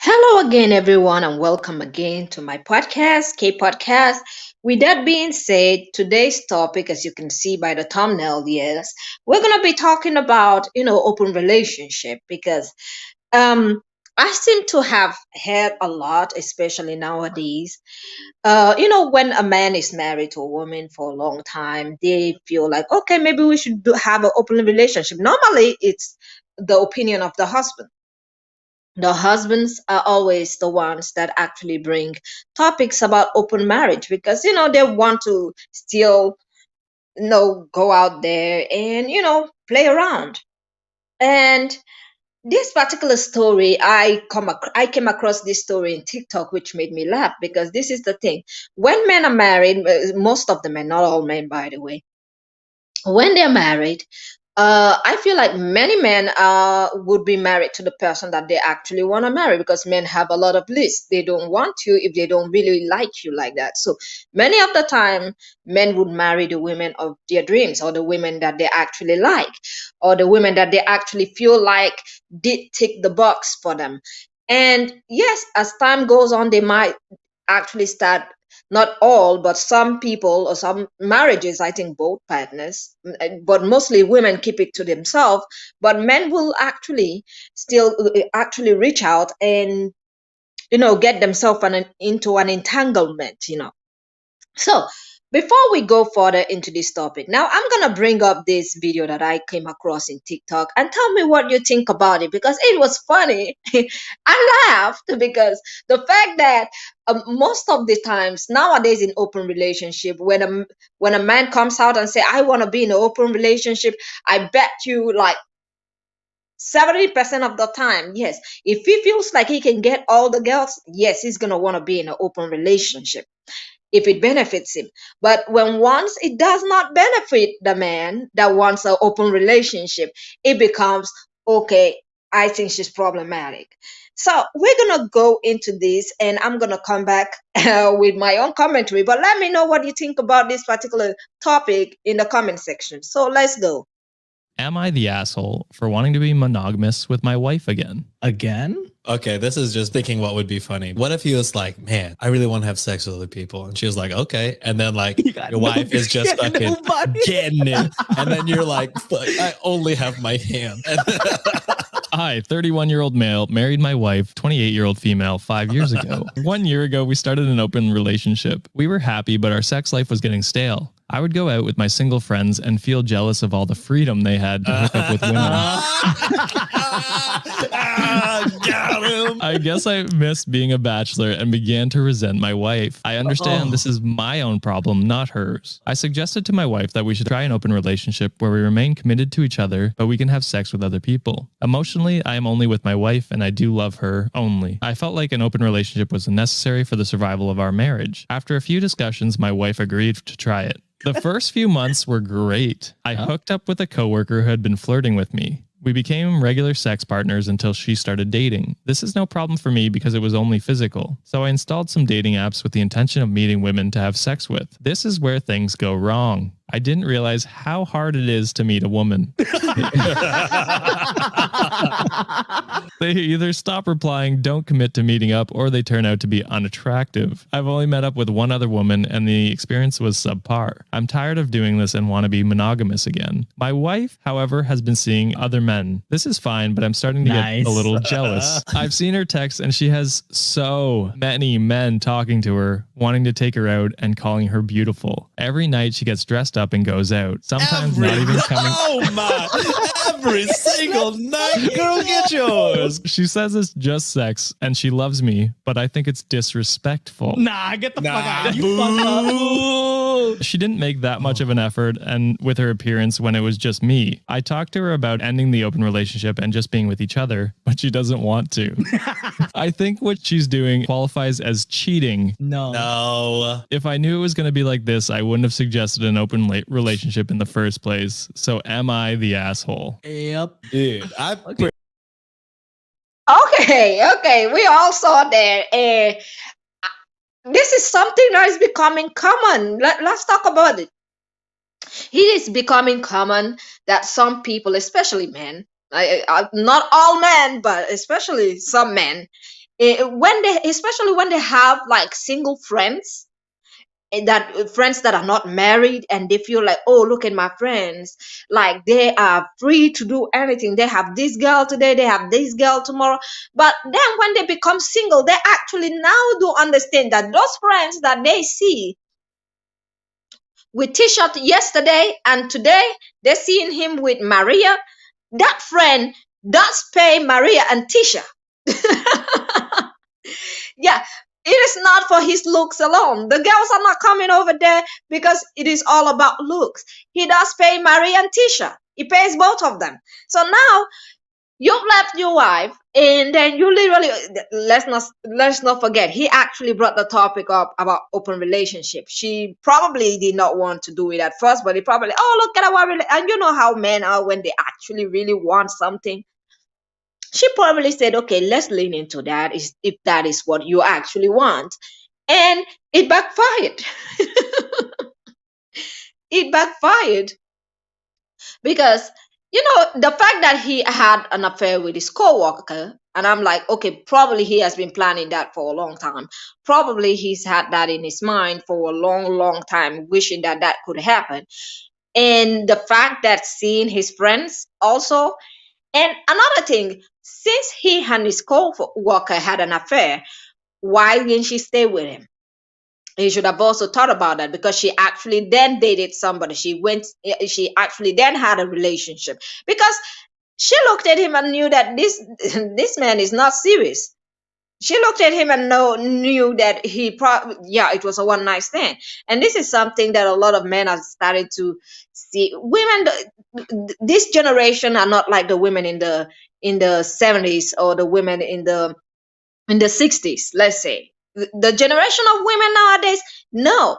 Hello again, everyone, and welcome again to my podcast, K Podcast. With that being said, today's topic, as you can see by the thumbnail, yes, we're gonna be talking about open relationship because um I seem to have heard a lot, especially nowadays. When a man is married to a woman for a long time, they feel like, okay, maybe we should have an open relationship. Normally, it's the opinion of the husband. The husbands are always the ones that actually bring topics about open marriage because they want to still go out there and play around. And this particular story, I came across this story in TikTok, which made me laugh because this is the thing: when men are married, most of the men, not all men, by the way, when they're married, I feel like many men would be married to the person that they actually want to marry because men have a lot of lists. They don't want you if they don't really like you like that. So many of the time, men would marry the women of their dreams or the women that they actually like or the women that they actually feel like did tick the box for them. And yes, as time goes on, they might actually start, not all, but some people or some marriages, I think both partners, but mostly women keep it to themselves, but men will actually still actually reach out and get themselves into an entanglement. So, before we go further into this topic, now I'm gonna bring up this video that I came across in TikTok and tell me what you think about it because it was funny. I laughed because the fact that most of the times nowadays in open relationship, when a man comes out and say I want to be in an open relationship, I bet you like 70% of the time, yes, if he feels like he can get all the girls, yes, he's gonna want to be in an open relationship if it benefits him. But when once it does not benefit the man that wants an open relationship, it becomes okay. I think she's problematic. So we're gonna go into this, and I'm gonna come back with my own commentary. But let me know what you think about this particular topic in the comment section. So let's go. Am I the asshole for wanting to be monogamous with my wife again? Again? Okay, this is just thinking what would be funny. What if he was like, man, I really want to have sex with other people? And she was like, okay. And then like your wife is just fucking getting it. And then you're like, fuck, I only have my hand. I, 31-year-old male, married my wife, 28-year-old female, 5 years ago. 1 year ago, we started an open relationship. We were happy, but our sex life was getting stale. I would go out with my single friends and feel jealous of all the freedom they had to hook up with women. Got him. I guess I missed being a bachelor and began to resent my wife. I understand this is my own problem, not hers. I suggested to my wife that we should try an open relationship where we remain committed to each other, but we can have sex with other people. Emotionally, I am only with my wife and I do love her only. I felt like an open relationship was necessary for the survival of our marriage. After a few discussions, my wife agreed to try it. The first few months were great. I hooked up with a coworker who had been flirting with me. We became regular sex partners until she started dating. This is no problem for me because it was only physical. So I installed some dating apps with the intention of meeting women to have sex with. This is where things go wrong. I didn't realize how hard it is to meet a woman. They either stop replying, don't commit to meeting up, or they turn out to be unattractive. I've only met up with one other woman and the experience was subpar. I'm tired of doing this and want to be monogamous again. My wife, however, has been seeing other men. This is fine, but I'm starting to get a little jealous. I've seen her text and she has so many men talking to her, wanting to take her out and calling her beautiful. Every night she gets dressed up and goes out. Sometimes not even coming. Oh my! Every single night, girl, get yours. She says it's just sex and she loves me, but I think it's disrespectful. Nah, get the fuck out. You fucked up. She didn't make that much of an effort and with her appearance when it was just me. I talked to her about ending the open relationship and just being with each other, but she doesn't want to. I think what she's doing qualifies as cheating. No. If I knew it was going to be like this, I wouldn't have suggested an open relationship in the first place. So am I the asshole? Yep. Dude, Okay, we all saw that. This is something that is becoming common. Let's talk about it. It is becoming common that some people, especially men, not all men, but especially some men, Especially when they have like single friends, that friends that are not married, and they feel like, oh, look at my friends, like they are free to do anything. They have this girl today, they have this girl tomorrow. But then when they become single, they actually now do understand that those friends that they see with T-shirt yesterday and today, they're seeing him with Maria, that friend does pay Maria and Tisha. Yeah, it is not for his looks alone. The girls are not coming over there because it is all about looks. He does pay Maria and Tisha. He pays both of them. So now you've left your wife, and then you literally, let's not forget, he actually brought the topic up about open relationship. She probably did not want to do it at first, but he probably, oh, look at our and you know how men are when they actually really want something. She probably said, okay, let's lean into that, if that is what you actually want. And it backfired. It backfired because, the fact that he had an affair with his coworker, and I'm like, okay, probably he has been planning that for a long time. Probably he's had that in his mind for a long, long time, wishing that that could happen. And the fact that seeing his friends also. And another thing, since he and his co-worker had an affair, why didn't she stay with him? He should have also thought about that, because she actually then dated somebody. She actually then had a relationship, because she looked at him and knew that this man is not serious. She looked at him and knew that it was a one night stand. And this is something that a lot of men have started to see. Women, this generation are not like the women in the 70s, or the women in the 60s, let's say. The generation of women nowadays, no,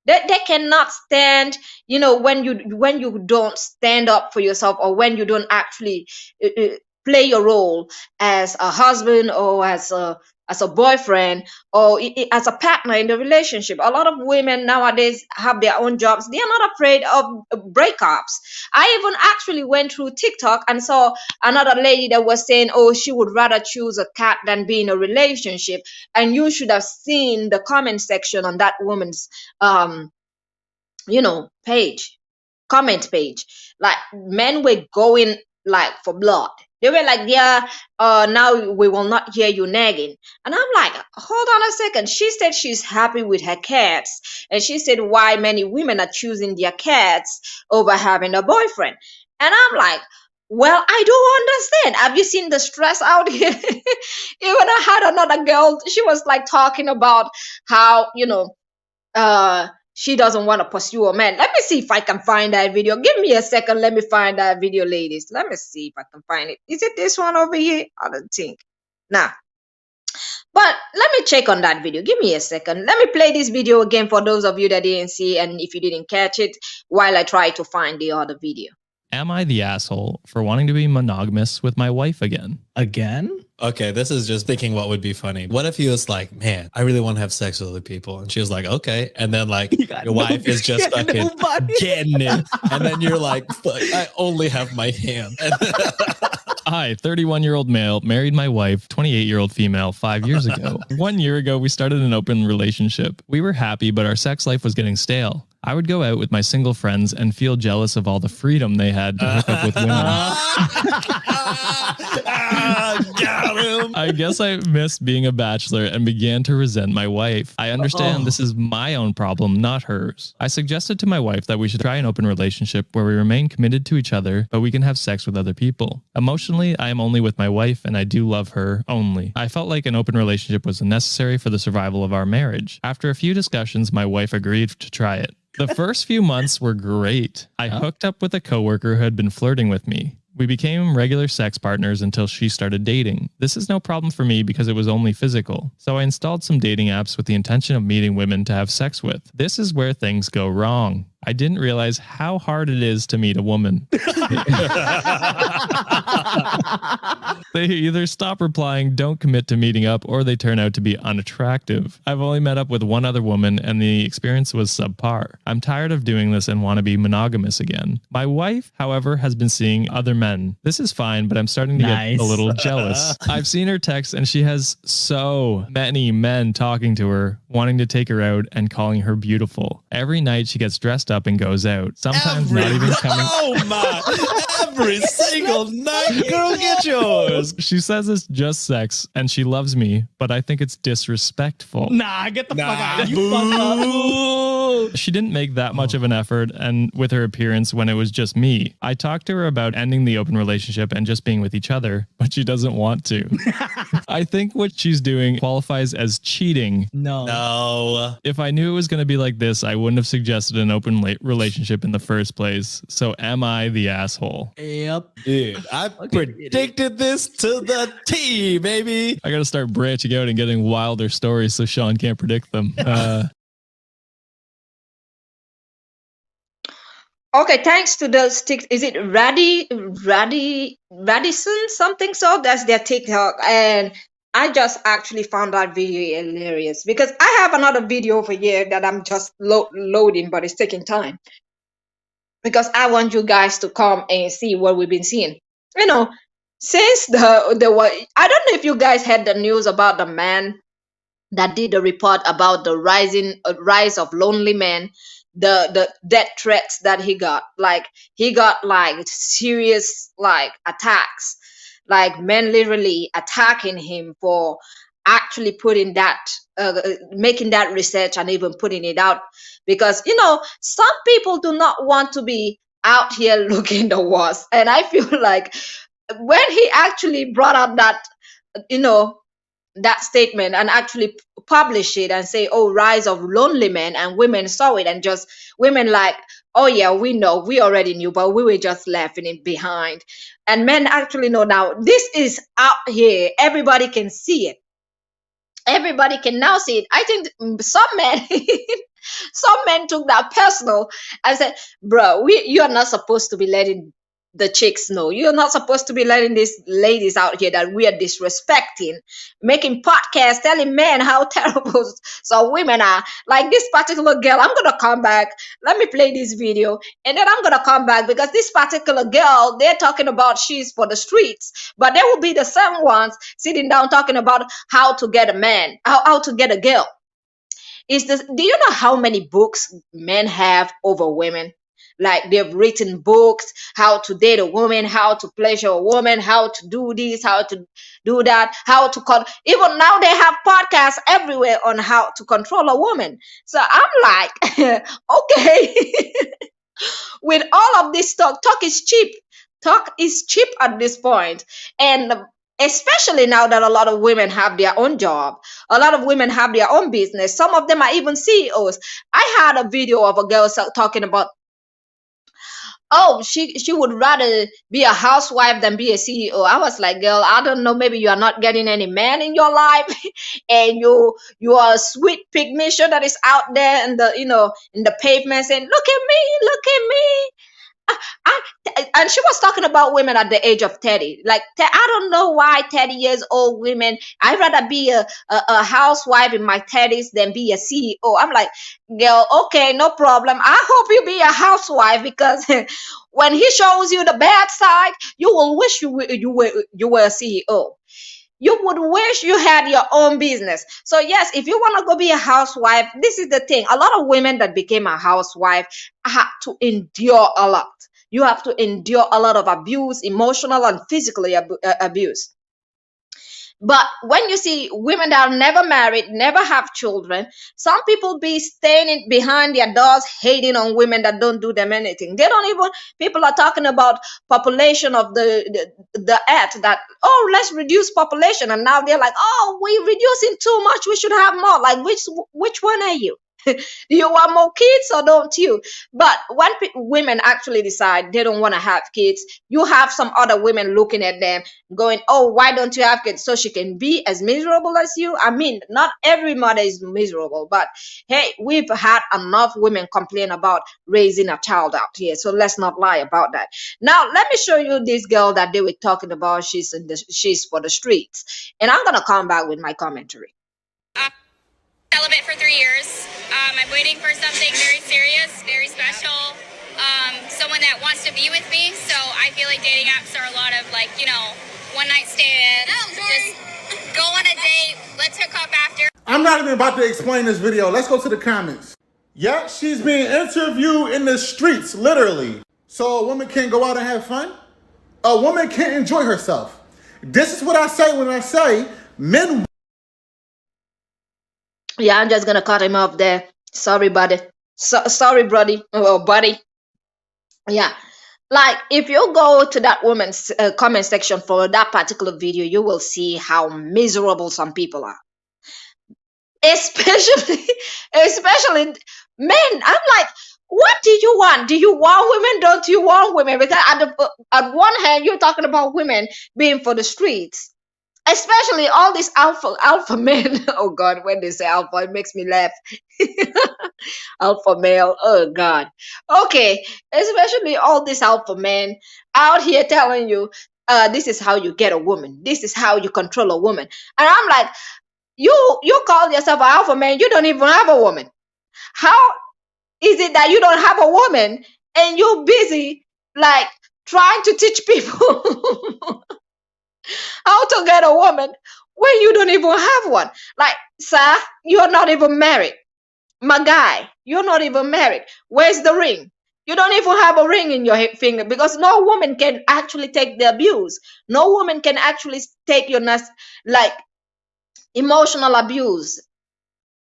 they cannot stand, when you don't stand up for yourself, or when you don't actually play your role as a husband, or as a boyfriend, or as a partner in the relationship. A lot of women nowadays have their own jobs. They are not afraid of breakups. I even actually went through TikTok and saw another lady that was saying, oh, she would rather choose a cat than be in a relationship. And you should have seen the comment section on that woman's comment page. Like, men were going like for blood. They were like, yeah, now we will not hear you nagging. And I'm like, hold on a second. She said she's happy with her cats, and she said why many women are choosing their cats over having a boyfriend. And I'm like, well, I do understand. Have you seen the stress out here? Even I had another girl, she was like talking about how, she doesn't want to pursue a man. Let me see if I can find that video. Give me a second. Let me find that video, ladies. Let me see if I can find it. Is it this one over here? I don't think. Nah. But let me check on that video. Give me a second. Let me play this video again for those of you that didn't see, and if you didn't catch it, while I try to find the other video. Am I the asshole for wanting to be monogamous with my wife again? Again? Okay, this is just thinking what would be funny. What if he was like, man, I really want to have sex with other people? And she was like, okay. And then like your wife is just fucking getting it. And then you're like, fuck, I only have my hand. I, 31-year-old male, married my wife, 28-year-old female, 5 years ago. 1 year ago, we started an open relationship. We were happy, but our sex life was getting stale. I would go out with my single friends and feel jealous of all the freedom they had to hook up with women. I guess I missed being a bachelor and began to resent my wife. I understand this is my own problem, not hers. I suggested to my wife that we should try an open relationship where we remain committed to each other, but we can have sex with other people. Emotionally, I am only with my wife, and I do love her only. I felt like an open relationship was necessary for the survival of our marriage. After a few discussions, my wife agreed to try it. The first few months were great. I hooked up with a coworker who had been flirting with me. We became regular sex partners until she started dating. This is no problem for me because it was only physical. So I installed some dating apps with the intention of meeting women to have sex with. This is where things go wrong. I didn't realize how hard it is to meet a woman. They either stop replying, don't commit to meeting up, or they turn out to be unattractive. I've only met up with one other woman, and the experience was subpar. I'm tired of doing this and want to be monogamous again. My wife, however, has been seeing other men. This is fine, but I'm starting to get a little jealous. I've seen her text, and she has so many men talking to her, wanting to take her out and calling her beautiful. Every night she gets dressed up and goes out. Sometimes not even coming. Oh my! Every single night, girl, get yours. She says it's just sex and she loves me, but I think it's disrespectful. Nah, get the fuck out. You fuck up. She didn't make that much of an effort and with her appearance when it was just me. I talked to her about ending the open relationship and just being with each other, but she doesn't want to. I think what she's doing qualifies as cheating. No. If I knew it was going to be like this, I wouldn't have suggested an open relationship in the first place. So am I the asshole? Yep. Dude, I predicted this to the T, baby. I got to start branching out and getting wilder stories so Sean can't predict them. Okay, thanks to those tics. Is it Radisson something? So that's their TikTok, and I just actually found that video hilarious because I have another video over here that I'm just loading, but it's taking time because I want you guys to come and see what we've been seeing. You know, since the I don't know if you guys had the news about the man that did a report about the rise of lonely men, the death threats that he got. Like he got like serious like attacks, like men literally attacking him for actually putting that making that research and even putting it out, because some people do not want to be out here looking the worst. And I feel like when he actually brought out that that statement and actually publish it and say, oh, rise of lonely men, and women saw it and just women like, oh yeah, we know, we already knew, but we were just laughing it behind. And men actually know now this is out here, everybody can see it, everybody can now see it. I think some men some men took that personal and said, bro, you're not supposed to be letting the chicks know. You're not supposed to be letting these ladies out here that we are disrespecting, making podcasts telling men how terrible some women are. Like this particular girl, I'm gonna come back. Let me play this video and then I'm gonna come back, because this particular girl, they're talking about she's for the streets, but they will be the same ones sitting down talking about how to get a man, how to get a girl. Do you know how many books men have over women? Like they've written books, how to date a woman, how to pleasure a woman, how to do this, how to do that, how to even now they have podcasts everywhere on how to control a woman. So I'm like, okay, with all of this talk is cheap. Talk is cheap at this point. And especially now that a lot of women have their own job, a lot of women have their own business. Some of them are even CEOs. I had a video of a girl talking about, oh, she would rather be a housewife than be a CEO. I was like, girl, I don't know, maybe you are not getting any man in your life and you are a sweet pygmy that is out there in the pavement saying, look at me. And she was talking about women at the age of 30. Like, I don't know why 30 years old women, I'd rather be a housewife in my 30s than be a CEO. I'm like, girl, okay, no problem. I hope you be a housewife, because when he shows you the bad side, you will wish you were a CEO. You would wish you had your own business. So yes, if you want to go be a housewife, this is the thing. A lot of women that became a housewife had to endure a lot. You have to endure a lot of abuse, emotional and physically abuse. But when you see women that are never married, never have children, some people be staying behind their doors, hating on women that don't do them anything. They don't even, people are talking about population of the earth, that, oh, let's reduce population. And now they're like, oh, we're reducing too much, we should have more. Like, which one are you? Do you want more kids or don't you? But when women actually decide they don't want to have kids, you have some other women looking at them going, oh, why don't you have kids? So she can be as miserable as you. I mean, not every mother is miserable, but hey, we've had enough women complain about raising a child out here. So let's not lie about that. Now, let me show you this girl that they were talking about. She's for the streets. And I'm going to come back with my commentary. Celibate for 3 years. I'm waiting for something very serious, very special. Someone that wants to be with me. So I feel like dating apps are a lot of like, one night stand. Just go on a date. Let's hook up after. I'm not even about to explain this video. Let's go to the comments. Yeah, she's being interviewed in the streets, literally. So a woman can't go out and have fun? A woman can't enjoy herself. This is what I say when I say men. Yeah, I'm just gonna cut him off there. Sorry, buddy. Sorry, buddy. Oh, buddy. Yeah, like if you go to that woman's comment section for that particular video, you will see how miserable some people are. Especially, especially men. I'm like, what do you want? Do you want women? Don't you want women? Because at one hand, you're talking about women being for the streets, especially all these alpha men. Oh God, when they say alpha, it makes me laugh. Alpha male. Oh God. Okay, especially all these alpha men out here telling you, this is how you get a woman. This is how you control a woman. And I'm like, you call yourself an alpha man. You don't even have a woman. How is it that you don't have a woman and you're busy like trying to teach people how to get a woman when you don't even have one? Like, sir, you're not even married. My guy, you're not even married. Where's the ring? You don't even have a ring in your finger because no woman can actually take the abuse. No woman can actually take your like emotional abuse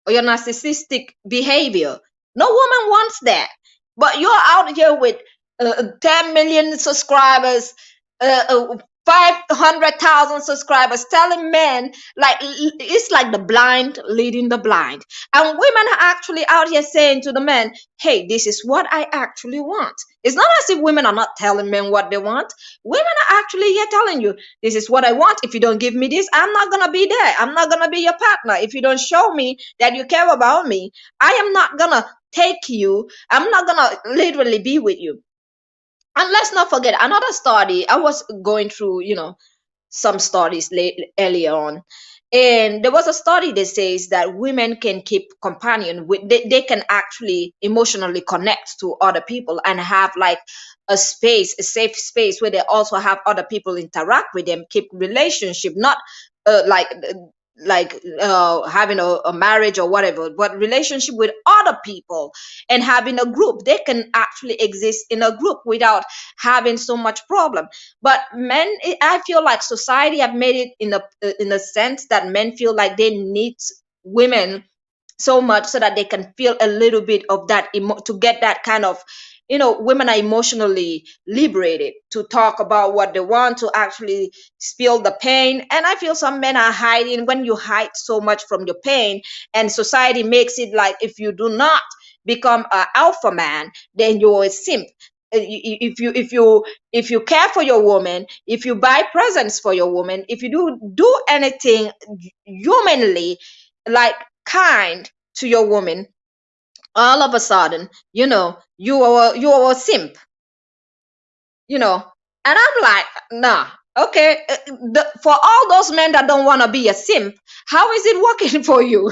or your narcissistic behavior. No woman wants that. But you're out here with 10 million subscribers, 500,000 subscribers, telling men like it's like the blind leading the blind. And women are actually out here saying to the men, hey, this is what I actually want. It's not as if women are not telling men what they want. Women are actually here telling you, this is what I want. If you don't give me this, I'm not going to be there. I'm not going to be your partner. If you don't show me that you care about me, I am not going to take you. I'm not going to literally be with you. And let's not forget another study. I was going through, some studies earlier on. And there was a study that says that women can keep companion with they can actually emotionally connect to other people and have like a safe space where they also have other people interact with them, keep relationship, not having a marriage or whatever, but relationship with other people and having a group. They can actually exist in a group without having so much problem. But men, I feel like society have made it in a sense that men feel like they need women so much so that they can feel a little bit of that to get that kind of, women are emotionally liberated to talk about what they want, to actually spill the pain. And I feel some men are hiding. When you hide so much from your pain, and society makes it like if you do not become an alpha man, then you're a simp. If you care for your woman, if you buy presents for your woman, if you do anything humanly, like kind to your woman, all of a sudden, you are a simp, and I'm like, nah. Okay, for all those men that don't want to be a simp, how is it working for you?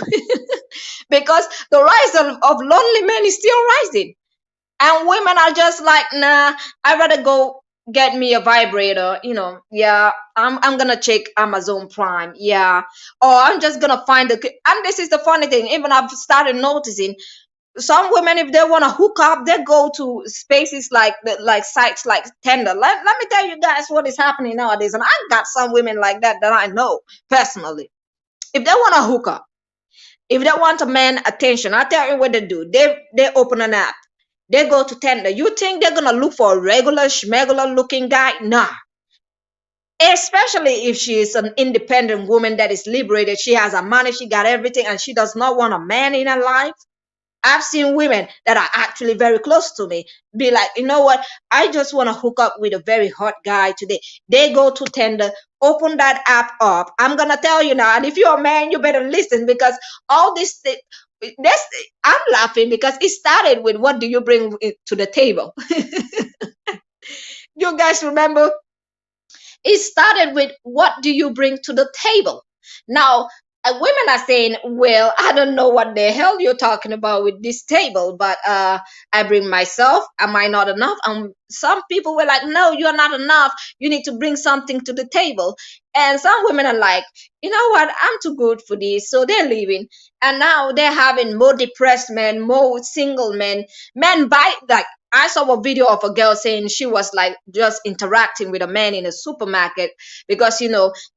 Because the rise of lonely men is still rising, and women are just like, nah, I'd rather go get me a vibrator. Yeah, I'm gonna check Amazon Prime. Yeah, or I'm just gonna find and this is the funny thing. Even I've started noticing some women, if they want to hook up, they go to spaces like sites like Tinder. Let me tell you guys what is happening nowadays, and I got some women like that I know personally. If they want to hook up, if they want a man attention, I tell you what they do. They open an app. They go to Tinder. You think they're gonna look for a regular schmegular looking guy? Nah. Especially if she is an independent woman that is liberated. She has her money, she got everything, and she does not want a man in her life. I've seen women that are actually very close to me be like, you know what? I just want to hook up with a very hot guy today. They go to Tinder, open that app up. I'm gonna tell you now, and if you're a man, you better listen, because all this this I'm laughing because it started with, what do you bring to the table? You guys remember? It started with, what do you bring to the table? Now, women are saying, well, I don't know what the hell you're talking about with this table, but I bring myself. Am I not enough? Some people were like, no, you're not enough. You need to bring something to the table. And some women are like, you know what? I'm too good for this. So they're leaving. And now they're having more depressed men, more single men. Men buy, like, I saw a video of a girl saying she was like just interacting with a man in a supermarket, because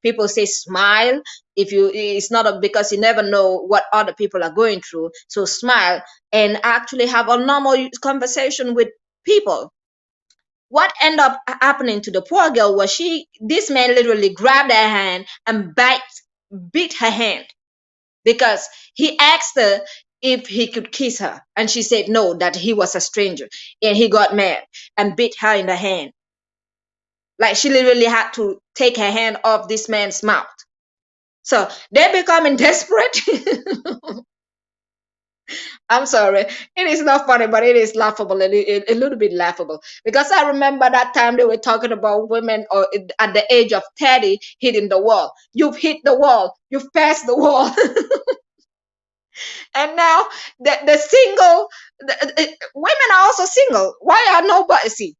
people say smile. If you, it's not because you never know what other people are going through. So smile and actually have a normal conversation with people. What ended up happening to the poor girl was this man literally grabbed her hand and beat her hand, because he asked her if he could kiss her, and she said no, that he was a stranger, and he got mad and beat her in the hand. Like, she literally had to take her hand off this man's mouth. So they're becoming desperate. I'm sorry. It is not funny, but it is laughable, a little bit laughable. Because I remember that time they were talking about women at the age of 30 hitting the wall. You've hit the wall. You've passed the wall. And now the single, women are also single. Why are nobody? See,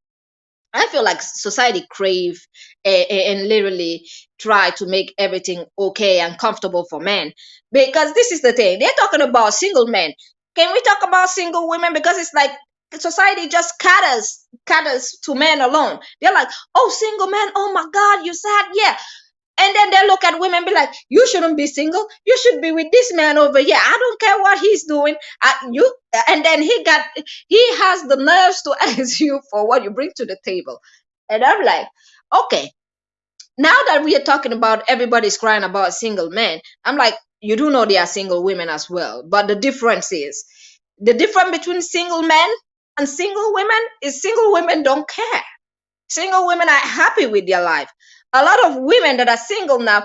I feel like society crave and literally try to make everything okay and comfortable for men. Because this is the thing. They're talking about single men. Can we talk about single women? Because it's like society just caters to men alone. They're like, oh, single men, oh my God, you sad? Yeah. And then they look at women and be like, you shouldn't be single. You should be with this man over here. I don't care what he's doing. And then he has the nerves to ask you for what you bring to the table. And I'm like, okay, now that we are talking about everybody's crying about single men, I'm like, you do know there are single women as well. But the difference between single men and single women is single women don't care. Single women are happy with their life. A lot of women that are single now,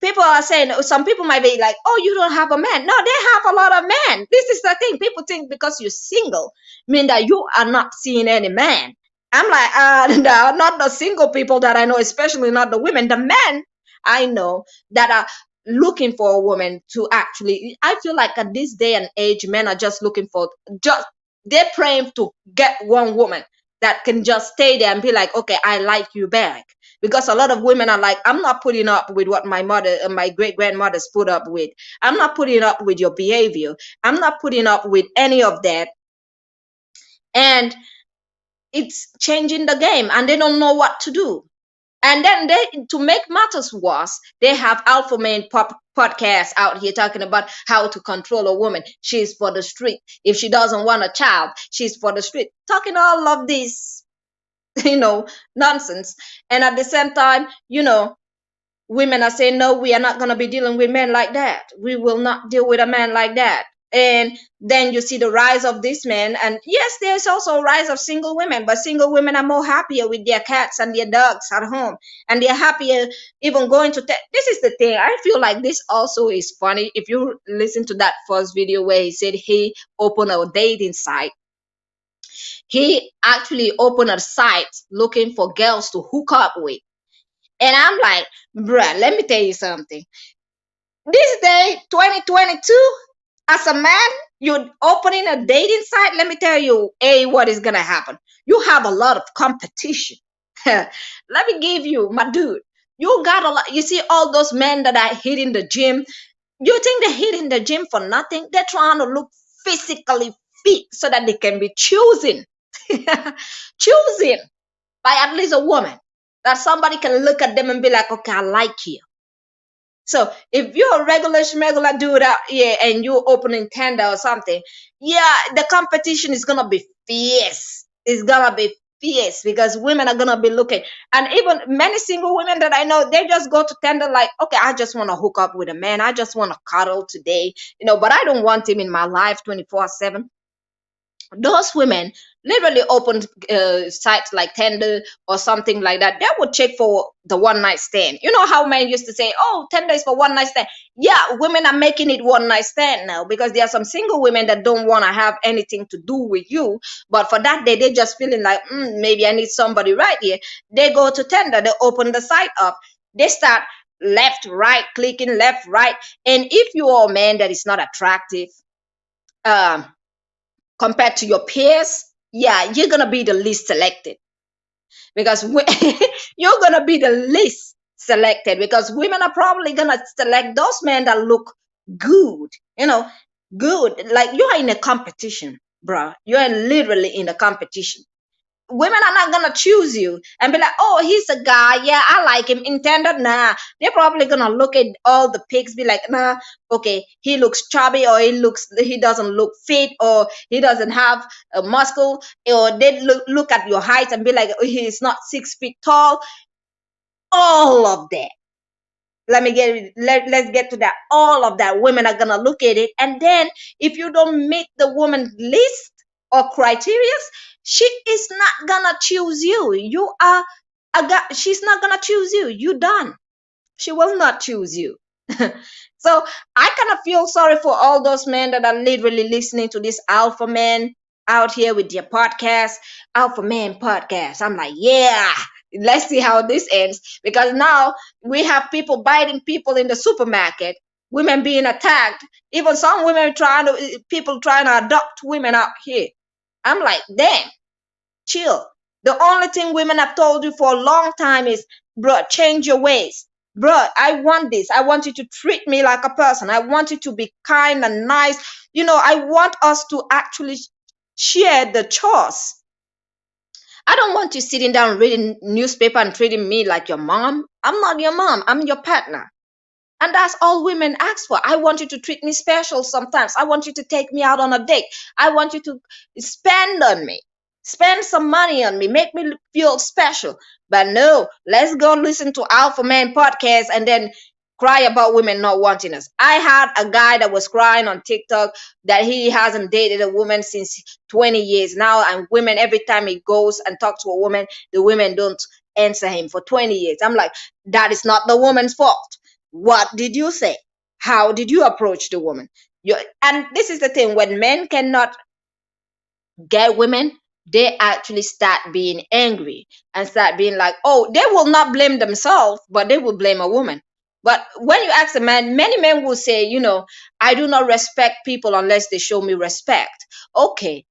people are saying, some people might be like, oh, you don't have a man. No, they have a lot of men. This is the thing. People think because you're single mean that you are not seeing any man. I'm like, no, not the single people that I know, especially not the women. The men I know that are looking for a woman to actually, I feel like at this day and age, men are just looking for, they're praying to get one woman that can just stay there and be like, okay, I like you back. Because a lot of women are like, I'm not putting up with what my mother and my great grandmothers put up with. I'm not putting up with your behavior. I'm not putting up with any of that. And it's changing the game, and they don't know what to do. And then to make matters worse, they have Alpha Man podcasts out here talking about how to control a woman. She's for the street. If she doesn't want a child, she's for the street. Talking all of this, nonsense. And at the same time, women are saying, no, we are not going to be dealing with men like that. We will not deal with a man like that. And then you see the rise of this man. And yes, there's also a rise of single women, but single women are more happier with their cats and their dogs at home. And they're happier even going to, this is the thing. I feel like this also is funny. If you listen to that first video where he said he opened a dating site, he actually opened a site looking for girls to hook up with. And I'm like, bruh, let me tell you something. This day, 2022, as a man, you're opening a dating site. Let me tell you, what is going to happen? You have a lot of competition. Let me give you, my dude, you got a lot. You see all those men that are hitting the gym. You think they're hitting the gym for nothing? They're trying to look physically fit so that they can be chosen. Chosen by at least a woman. That somebody can look at them and be like, okay, I like you. So if you're a regular dude out here and you're opening Tinder or something, yeah, the competition is gonna be fierce. It's gonna be fierce because women are gonna be looking. And even many single women that I know, they just go to Tinder like, okay, I just want to hook up with a man. I just want to cuddle today, but I don't want him in my life 24/7. those women literally opened sites like Tinder or something like that. They would check for the one night stand. You know how men used to say, "Oh, Tinder is for one night stand." Yeah, women are making it one night stand now because there are some single women that don't want to have anything to do with you. But for that day, they just feeling like, maybe I need somebody right here. They go to Tinder, they open the site up, they start left, right, clicking left, right. And if you are a man that is not attractive, um, compared to your peers, yeah, you're gonna be the least selected because you're gonna be the least selected because women are probably gonna select those men that look good, you know, good. Like you are in a competition, bruh. You're literally in a competition. Women are not gonna choose you and be like, "Oh, he's a guy, yeah, I like him." Intended, nah. They're probably gonna look at all the pics, be like, "Nah, okay, he looks chubby, or he doesn't look fit, or he doesn't have a muscle," or they look at your height and be like, "Oh, he's not 6 feet tall." All of that. Let's get to that. All of that, women are gonna look at it, and then if you don't meet the woman's list or criteria, she is not gonna choose you. You are a guy. She's not gonna choose you. You done. She will not choose you. So I kind of feel sorry for all those men that are literally listening to this alpha man out here with their podcast, Alpha Man Podcast. I'm like, yeah, let's see how this ends. Because now we have people biting people in the supermarket, women being attacked, even some women people trying to adopt women out here. I'm like, damn, chill. The only thing women have told you for a long time is, bro, change your ways. Bro, I want this. I want you to treat me like a person. I want you to be kind and nice. I want us to actually share the chores. I don't want you sitting down reading newspaper and treating me like your mom. I'm not your mom. I'm your partner. And that's all women ask for. I want you to treat me special sometimes. I want you to take me out on a date. I want you to spend on me. Spend some money on me. Make me feel special. But no, let's go listen to Alpha Man podcast and then cry about women not wanting us. I had a guy that was crying on TikTok that he hasn't dated a woman since 20 years now. And women, every time he goes and talks to a woman, the women don't answer him for 20 years. I'm like, that is not the woman's fault. What did you say? How did you approach the woman? And this is the thing, when men cannot get women, they actually start being angry and start being like, oh, they will not blame themselves, but they will blame a woman. But when you ask a man, many men will say, I do not respect people unless they show me respect. Okay,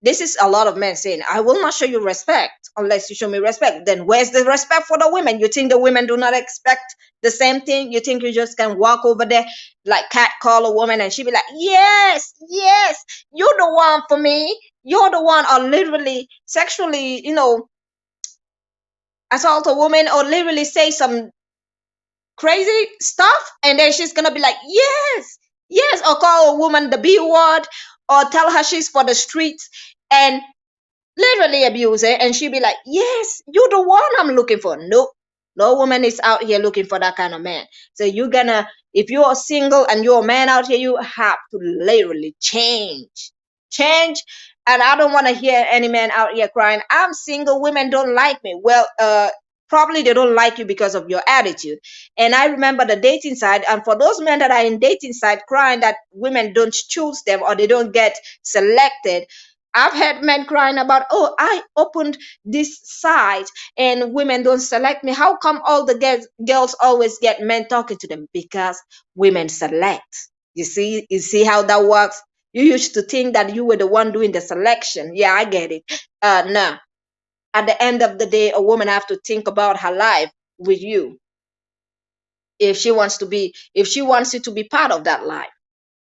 this is a lot of men saying, I will not show you respect unless you show me respect. Then where's the respect for the women? You think the women do not expect the same thing? You think you just can walk over there like cat call a woman and she be like, yes, yes, you're the one for me. You're the one, or literally sexually, assault a woman or literally say some crazy stuff, and then she's gonna be like, yes, yes, or call a woman the B word or tell her she's for the streets and literally abuse her, and she'll be like, yes, you're the one I'm looking for. Nope, no woman is out here looking for that kind of man. So if you're single and you're a man out here, you have to literally change. And I don't want to hear any man out here crying, I'm single, women don't like me. Well, probably they don't like you because of your attitude. And I remember the dating side, and for those men that are in dating side crying that women don't choose them or they don't get selected, I've had men crying about, oh, I opened this site and women don't select me. How come all the girls always get men talking to them? Because women select. You see how that works? You used to think that you were the one doing the selection. Yeah, I get it. No. At the end of the day, a woman have to think about her life with you. If she wants you to be part of that life.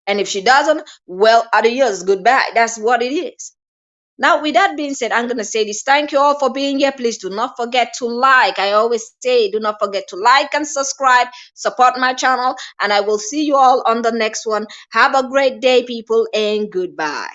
And if she doesn't, well, adios, goodbye. That's what it is. Now, with that being said, I'm going to say this. Thank you all for being here. Please do not forget to like. I always say, do not forget to like and subscribe. Support my channel. And I will see you all on the next one. Have a great day, people, and goodbye.